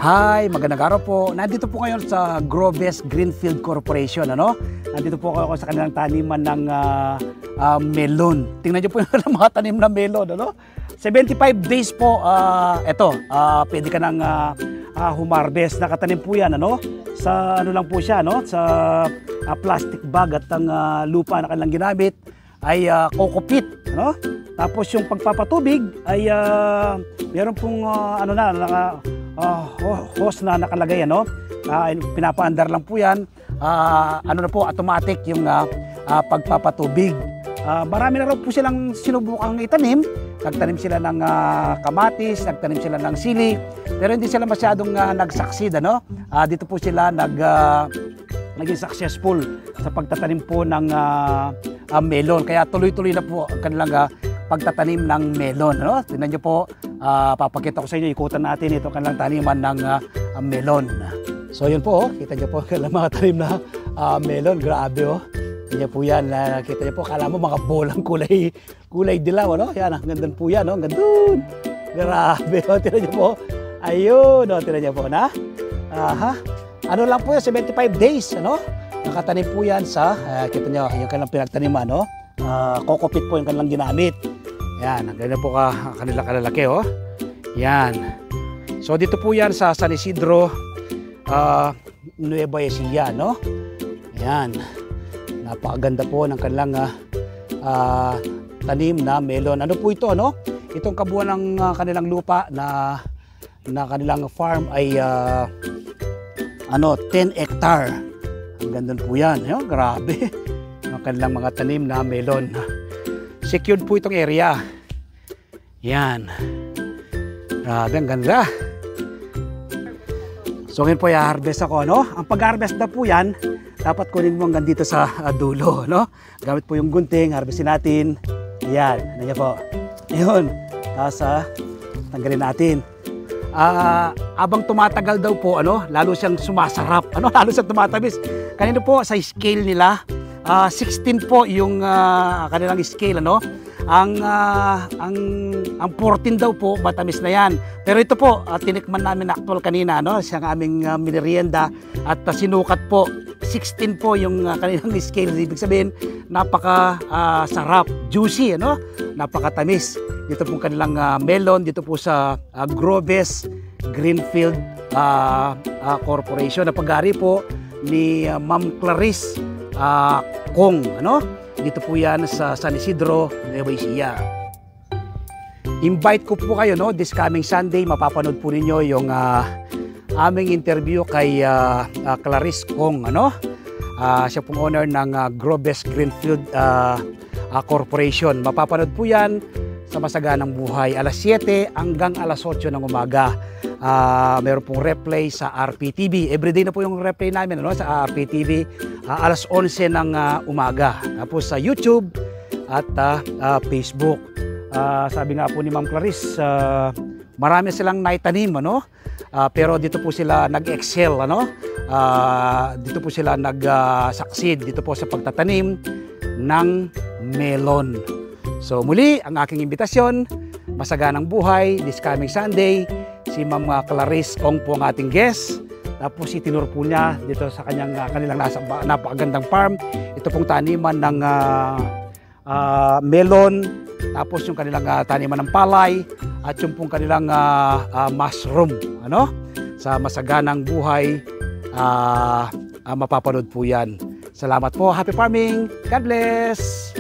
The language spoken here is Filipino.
Hi, magandang araw po. Nandito po ngayon sa Grobes Greenfield Corporation, ano? Nandito po ako sa kanilang taniman ng melon. Tingnan niyo po yung mga tanim na melon, ano? 75 days po, pwede ka nang humarbest. Nakatanim po yan, ano? Sa ano lang po siya, no? Sa plastic bag at ang lupa na kanilang ginamit ay coco pit, ano? Tapos yung pagpapatubig ay meron pong hose na nakalagay, ano? Pinapaandar lang po yan. Automatic yung pagpapatubig. Marami na raw po silang sinubukang itanim. Nagtanim sila ng kamatis, nagtanim sila ng sili, pero hindi sila masyadong nag-succeed, ano? Dito po sila naging successful sa pagtatanim po ng melon. Kaya tuloy-tuloy na po ang kanilang pagtatanim ng melon, ano? Tingnan niyo po, papakita ko sa inyo, ikutan natin ito kanilang taniman ng melon. So yun po, kita niyo po kanilang mga tanim na melon, grabe oh. Yan po yan, kita niyo po, kala mo mga bolang kulay dilaw, ano? Yan, ang ganda po yan, no? Ang gandun. Grabe, oh, tingnan niyo po. Ayun, oh, tingnan niyo po na. Ano lang po yan, 75 days, ano? Nakatanim po yan sa, kita niyo, yung kanilang pinagtaniman, no? Coco pit po yung kanilang ginamit. Yan, ang ganda po kanila kalalaki, oh. Yan. So dito po yan sa San Isidro, Nueva Ecija, no? Yan. Napakaganda po ng kanilang tanim na melon. Ano po ito, no? Itong kabuuan ng kanilang lupa na kanilang farm ay 10 hectare. Ang ganda po yan, no? Grabe. Ang kanilang mga tanim na melon. Secured po itong area. Yan. Grabe, ang ganda. So ngayon po i-harvest ako, no? Ang pag-harvest na po yan, dapat kunin mo hanggang dito sa dulo, no? Gamit po yung gunting, harvestin natin. Yan, ano niya po. Ayun. Tapos tanggalin natin. Abang tumatagal daw po, ano? Lalo siyang sumasarap. Ano? Lalo siyang tumatamis. Kanino po sa scale nila, 16 po yung kanilang scale, ano? Ang 14 daw po matamis na yan. Pero ito po, tinikman namin actual kanina, no? Siyang aming minerienda at sinukat po. 16 po yung kanilang scale. Ibig sabihin, napaka sarap, juicy, ano? Napakatamis. Dito po kanilang melon, dito po sa Grobes Greenfield Corporation. Napag-ari po ni Ma'am Clarice Kong, ano? Dito po yan sa San Isidro, Nueva Ecija. Invite ko po kayo, no? This coming Sunday, mapapanood po ninyo yung aming interview kay Clarice Kong, ano? Siya pong owner ng Grobes Greenfield Corporation. Mapapanood po yan sa Masaganang Buhay, alas 7 hanggang alas 8 ng umaga. Meron pong replay sa RPTV. Everyday na po yung replay namin, ano, sa RPTV. Alas 11 ng umaga. Tapos sa YouTube at Facebook. Sabi nga po ni Ma'am Clarice, marami silang naitanim, ano? Pero dito po sila nag-excel, ano? Dito po sila nag-succeed dito po sa pagtatanim ng melon. So muli, ang aking imbitasyon, Masaganang Buhay, this coming Sunday, si Ma'am Clarice Kong po ang ating guest. Tapos itinuro po niya dito sa kanilang napakagandang farm. Ito pong taniman ng melon, tapos yung kanilang taniman ng palay, at yung pong kanilang mushroom, ano? Sa Masaganang Buhay, mapapanood po yan. Salamat po. Happy farming. God bless.